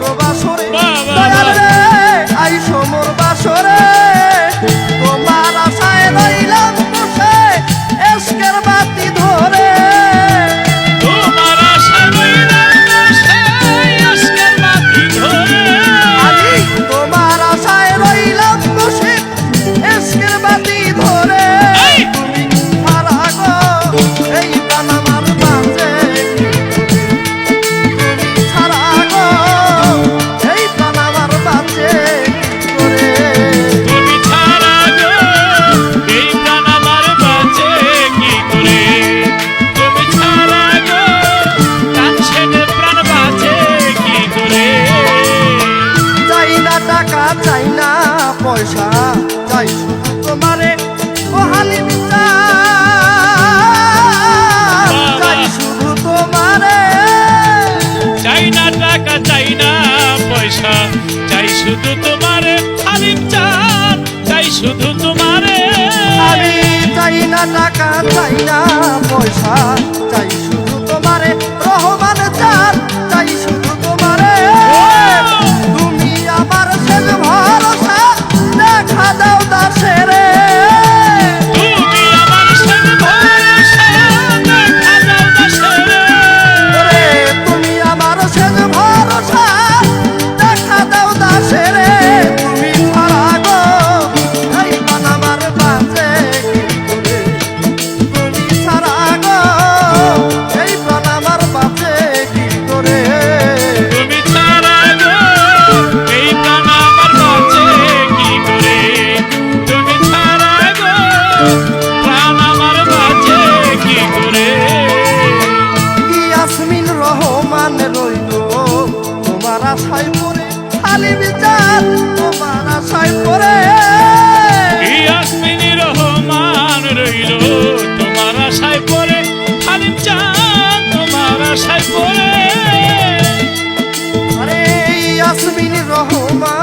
মোর বাসরে দয়াল রে আইসো মোর বাসরে তোমার আশায় রইলাম বসে এশকের বাতি ধরে তোমার আশায় রইলাম বসে এশকের বাতি ধরে আমি তোমার আশায় রইলাম বসে এশকের বাতি ধরে তুমি ছাড়া গো এই প্রাণ আমার বাঁচে তুমি ছাড়া গো এই প্রাণ আমার বাঁচে করে তুমি ছাড়া গো এই প্রাণ আমার বাঁচে কি করে তুমি ছাড়া গো কাছের প্রাণ বাঁচে কি করে চাই না টাকা চাই না পয়সা চাই শুধু তোমারে ও হালিম চাই শুধু তোমারে চাই না টাকা চাই না পয়সা চাই শুধু তোমারে হালিম চান চাই শুধু তোমারে আমি চাই না টাকা চাই না পয়সা চাই শুধু তোমারে রহমান চান চাই শুধু তোমারে তুমি আমার শেষ ভরসা দেখা দাও দাসেরে তুমি আমার শেষ ভরসা দেখা দাও দাসেরে রে তুমি আমার শেষ ভরসা দেখা দাও দাসেরে তুমি ছাড়া গো এই প্রাণ আমার বাঁচে কি করে তুমি ছাড়া গো এই প্রাণ আমার বাঁচে কি করে তুমি ছাড়া গো এই প্রাণ আমার বাঁচে কি করে তুমি ছাড়া গো প্রাণ আমার বাঁচে কি করে ইয়াসমিন রহমান রইল তোমার আশায় পড়ে হালিম চাঁদ তোমার আশায় পড়ে ইয়াসমিনী রহমান রইল তোমার আশায় পড়ে হালিম চাঁদ তোমার আশায় পড়ে আরে ইয়াসমিন রহমান